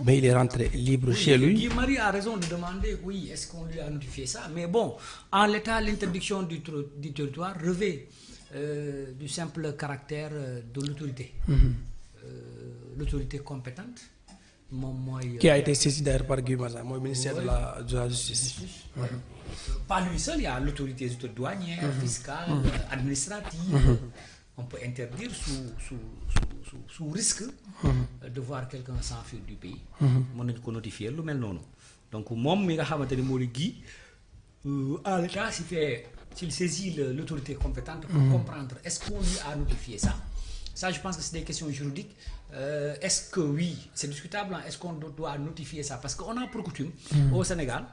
mais il est rentré libre chez lui. Guy Marie a raison de demander, oui, est-ce qu'on lui a notifié ça? Mais bon, en l'état, l'interdiction du territoire revêt du simple caractère de l'autorité. L'autorité compétente. Qui a été saisi d'ailleurs par Guy Marie, le ministère de la Justice. Pas lui seul, il y a l'autorité douanière, fiscale, administrative. On peut interdire sous risque de voir quelqu'un s'enfuir du pays. On peut notifier le même nom. Donc, moi, à l'état, s'il saisit l'autorité compétente pour comprendre, est-ce qu'on lui a notifié ça? Ça, je pense que c'est des questions juridiques. Est-ce que oui, c'est discutable, est-ce qu'on doit notifier ça? Parce qu'on a pour coutume au Sénégal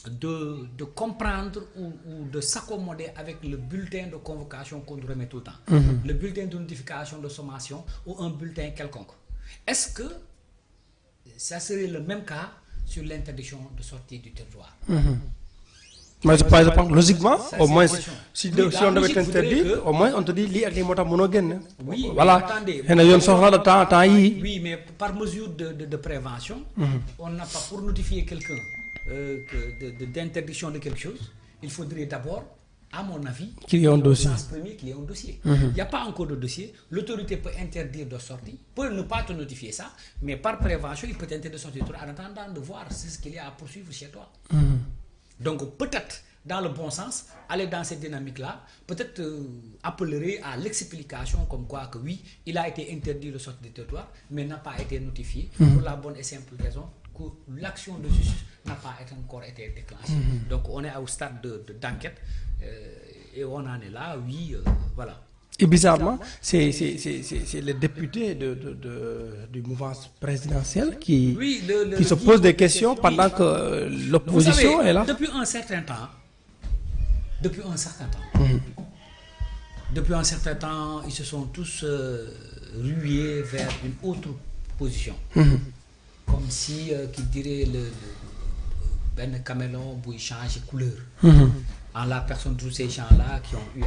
de comprendre ou de s'accommoder avec le bulletin de convocation qu'on nous remet tout le temps. Le bulletin de notification de sommation ou un bulletin quelconque. Est-ce que ça serait le même cas sur l'interdiction de sortie du territoire? Mais je pense logiquement, au moins, si on devait t'interdire, au moins on te dit li ak li motax mono genn. Oui, voilà. Attendez. Oui, mais par mesure de prévention, on n'a pas pour notifier quelqu'un d'interdiction de quelque chose, il faudrait d'abord, à mon avis, qu'il y ait un dossier. Qu'il y ait un dossier. Il n'y a pas encore de dossier. L'autorité peut interdire de sortir, peut ne pas te notifier ça, mais par prévention, il peut interdire de sortir en attendant de voir ce qu'il y a à poursuivre chez toi. Donc peut-être, dans le bon sens, aller dans cette dynamique-là, peut-être appeler à l'explication comme quoi que oui, il a été interdit de sortir du territoire, mais n'a pas été notifié pour la bonne et simple raison que l'action de justice n'a pas encore été déclenchée. Donc on est au stade d'enquête et on en est là, oui, voilà. Et bizarrement, c'est les députés du mouvement présidentiel qui se posent des questions pendant que l'opposition est là. Depuis un certain temps, ils se sont tous rués vers une autre position. Comme si, qui dirait, ben caméléon pour changer de couleur. En la personne de tous ces gens-là qui ont eu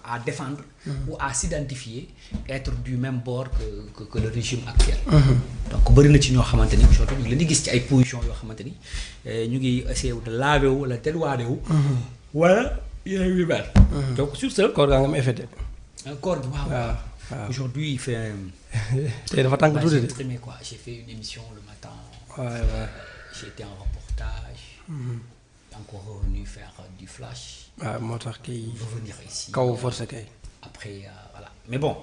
à défendre ou à s'identifier, être du même bord que le régime actuel. Donc, bëri na ci ñoo xamanteni surtout ñu leen di gis ci ay position yoo xamanteni ñu ngi essayer de laver wu wala dédouaner wu wala yu mel. Donc sur ce corps nga am effet corps gi waaw. Aujourd'hui il fait té dafa tank tout de quoi. J'ai fait une émission le matin. J'ai été en reportage. Encore revenu faire du flash. Revenir ici. Après, voilà. Mais bon,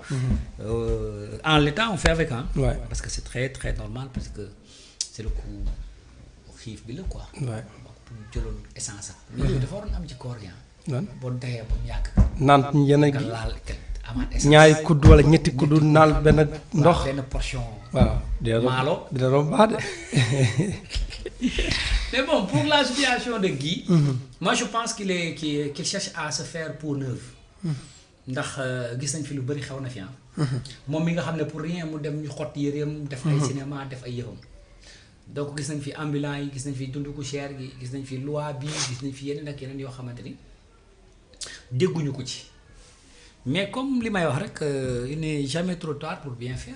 en l'état, on fait avec, hein. Parce que c'est très, très normal, parce que c'est le coup rive bi quoi. Pour jëlone essence. Mais dafa waron am ci koor gi hein. Bo dayé bam yak. Nan yena gi. Ñaay kudd wala ñetti kudd nal ben ndox. Ben portion. Waaw. Malo. Dina rom baax de. Mais bon, pour la situation de Guy, moi je pense qu'il cherche à se faire peau neuve. Ndax gis nañ fi lu bari xew na fi ah. Mom mi nga xamné pour rien mu dem ñu xott yéreem def ay cinéma def ay yëfam. Donc gis nañ fi ambulant yi, gis nañ fi dundu ko cher gi, gis nañ fi loi bi, gis nañ fi yeneen ak yeneen yoo xamanteni dégguñu ko ci. Mais comme li may wax rek il n'est jamais trop tard pour bien faire.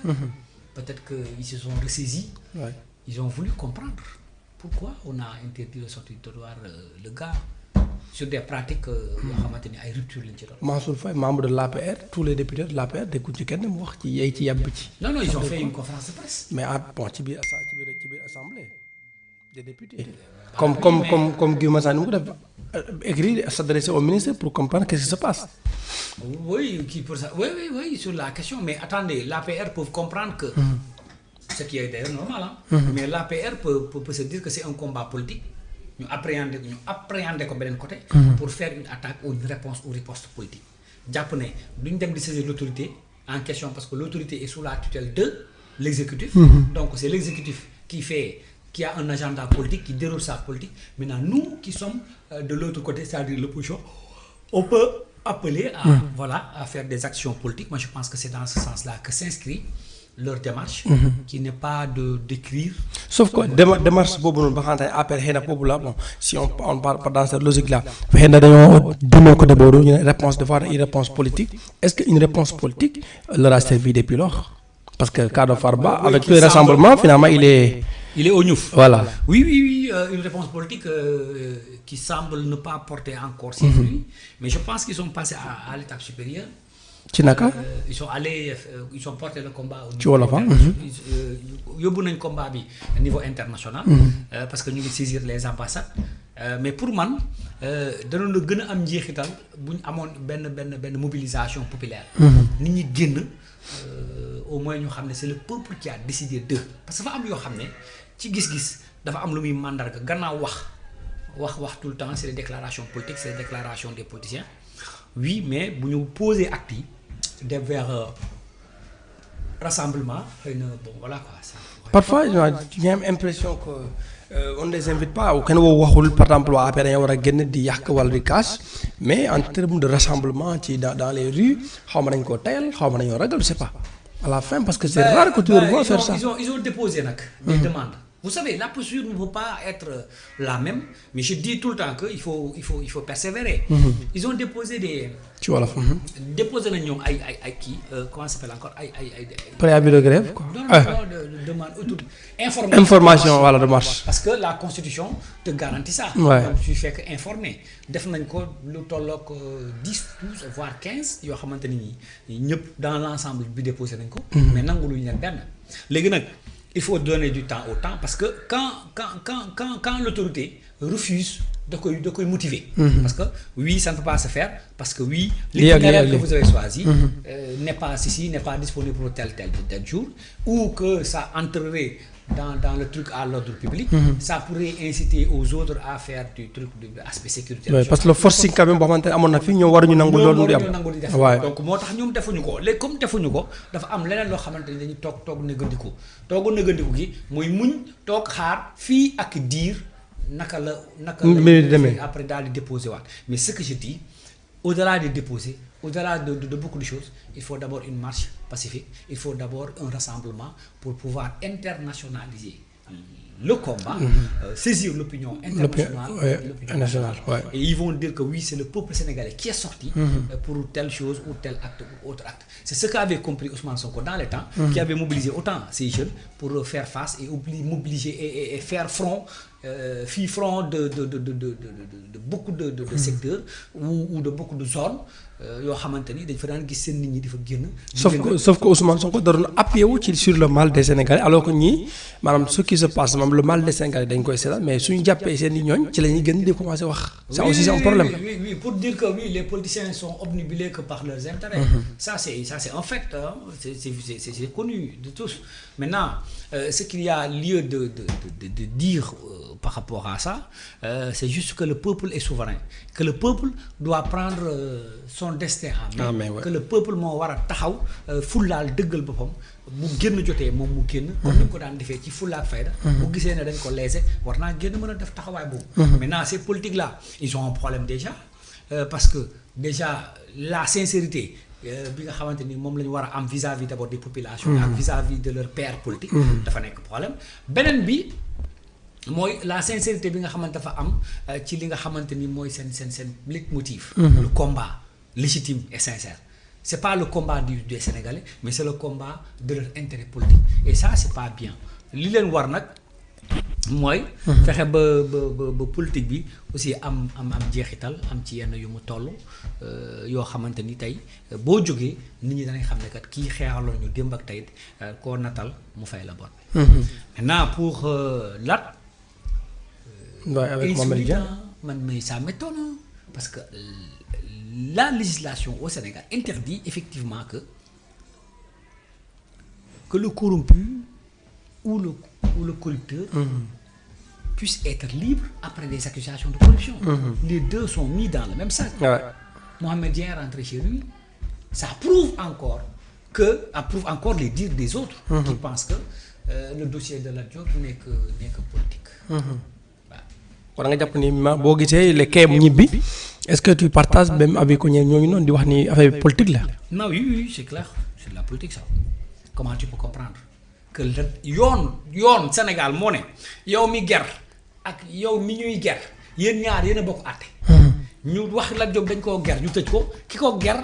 Peut-être qu'ils se sont ressaisis. Ils ont voulu comprendre pourquoi on a interdit de sortir du territoire le gars sur des pratiques yoo xamante ni ay rupture lañ ci doon. Mansour Faye, membre de l'APR, tous les députés de l'APR dégguñ ci kenn mu wax ci yey ci yàbb ci. Non, ils ont fait une conférence de presse. Mais bon ci biir assemblée des députés. Comme Guy Massane mu ko def écrit s'adresser au ministre pour comprendre qu'est-ce qui se passe. Oui, sur la question. Mais attendez, l'APR peut comprendre que ce qui est d'ailleurs normal, hein? Mais l'APR peut se dire que c'est un combat politique. Nous appréhender comme d'un côté pour faire une attaque ou une réponse ou riposte politique. Japonais, nous devons saisir l'autorité en question parce que l'autorité est sous la tutelle de l'exécutif. Donc c'est l'exécutif qui a un agenda politique, qui déroule sa politique. Maintenant, nous qui sommes de l'autre côté, c'est-à-dire l'opposition, on peut appeler à faire des actions politiques. Moi, je pense que c'est dans ce sens-là que s'inscrit leur démarche, qui n'est pas d'écrire. Sauf que démarche bobu non baxante appel xéna bobu la bon si on parle pas dans cette logique là xéna dañoo dimo ko d'abord une réponse de voir une réponse politique. Est-ce qu'une réponse politique leur a servi depuis lors Parce que cas de Farba, avec tous les rassemblements, finalement, il est au Niouf. Voilà. Oui, une réponse politique qui semble ne pas porter encore ses fruits. Mais je pense qu'ils sont passés à l'étape supérieure. Chinaka ils sont allés, ils ont porté le combat au niveau combat au niveau international. Parce que nous allons saisir les ambassades. Mais pour moi, nous avons une mobilisation populaire. Nous au moins ñu xamné c'est le peuple qui a décidé d'eux parce que dafa am yo xamné ci gis-gis dafa am lu muy mandarga gannaaw wax tout le temps c'est les déclarations politiques, c'est les déclarations des politiciens. Oui, mais bu ñu poser acte yi de vers rassemblement bon voilà quoi ça. Parfois j'ai l'impression que on ne les invite pas ou kenn waxul par exemple waa APR dañoo war a génn di yàq wala di casse mais en termes de rassemblement ci dans les rues xaw ma nañ koo tayal xaw ma nañoo ragal je sais pas à la fin parce que c'est rare que tu revois faire ça. Ils ont déposé des demandes. Vous savez, la procédure ne peut pas être la même, mais je dis tout le temps qu'il faut persévérer. Ils ont déposé des... Tu vois la fin. Déposé qui comment ça s'appelle encore préavis de grève quoi. Non, de demande information voilà de marche. Parce que la Constitution te garantit ça. Ouais. Donc tu fais que informer. Def nañ ko lu tollook 10, 12 voire 15 yoo xamante ni ñëpp dans l'ensemble bi déposé nañ ko. Mais nanguluñu leen benn. Léegi nag il faut donner du temps au temps parce que quand l'autorité refuse de quoi motiver. Parce que oui, ça ne peut pas se faire parce que oui, l'itinéraire que vous avez choisi n'est pas ici, n'est pas disponible pour tel jour, ou que ça entrerait dans le truc à l'ordre public, ça pourrait inciter aux autres à faire du truc de aspect sécuritaire. Ouais, parce que le forcing quand même boo xamante ne amoon na fi ñoo waruñu nangu loolu di am. Donc moo tax ñoom defuñu ko léegi comme defuñu ko dafa am leneen loo xamante ni dañuy toog négandiku gi mooy muñ toog xaar fii ak diir naka la après daal di déposer waat. Mais ce que je dis au-delà de déposer, au-delà de beaucoup de choses, il faut d'abord une marche pacifique, il faut d'abord un rassemblement pour pouvoir internationaliser le combat, saisir l'opinion internationale. Et ils vont dire que oui, c'est le peuple sénégalais qui est sorti pour telle chose ou tel acte ou autre acte. C'est ce qu'avait compris Ousmane Sonko dans les temps, qui avait mobilisé autant ces jeunes pour faire face et mobiliser et faire front. Front de beaucoup de secteurs ou de beaucoup de zones yoo xamante ni dañ fa daan gis seen nit ñi di fa génn. sauf que Ousmane Sonko da doon appuyé wu sur le mal des Sénégalais alors que ñii maanaam ce qui se passe moom le mal des Sénégalais dañ koy seetal mais suñu jàppee seen i ñooñ ci la ñuy gën di commencer wax. ça aussi c'est un problème. Oui, pour dire que oui, les politiciens sont obnubilés que par leurs intérêts. Ça c'est un fait, hein. C'est connu de tous. Maintenant, ce qu'il y a lieu de dire par rapport à ça, c'est juste que le peuple est souverain, que le peuple doit prendre son destin en main, que le peuple moo war a taxaw fullaal dëggal boppam bu génn jotee moom mu génn comme ni ko daan defee ci fulla ak fayda bu gisee ne dañ ko léser war naa génn mën a def taxawaay boobu. Maintenant ces politiques là ils ont un problème déjà parce que déjà la sincérité bi nga xamante ni moom la ñu war a am vis-à-vis d'abord des populations ak vis-à-vis de leur père politique dafa nekk problème. Beneen bi mooy la sincérité bi nga xamante dafa am ci li nga xamante ni mooy seen leitmotiv, le combat légitime et sincère. C'est pas le combat des Sénégalais, mais c'est le combat de leur intérêt politique. Et ça, c'est pas bien. Li leen war nag mooy fexe ba politique bi aussi am jeexital am ci yenn yu mu toll yoo xamante ni tey boo jógee nit ñi danañ xam ne kat kii xeexaloon ñu démb ak tey koo natal mu fay la bor. Maintenant pour Lat. avec Mohamed Dia mais ça m'étonne parce que la législation au Sénégal interdit effectivement que le corrompu ou le corrupteur puisse être libre après des accusations de corruption. Les deux sont mis dans le même sac. Mohamed Dia est rentré chez lui. Ça approuve encore les dires des autres qui pensent que le dossier de Lat Diop n'est que politique. war nga jàpp ni ma boo gisee les kay ñibbi est-ce que tu partages même avec ñooñu noonu di wax ni affaire politique la. Non, oui, c'est clair, c'est de la politique ça. Comment tu peux comprendre que yoon Sénégal moo ne yow mi ger ak yow mi ñuy ger yéen ñaar yéen a bokk àtte. ñu wax Lat Diop dañ koo ger ñu tëj ko ki ko ger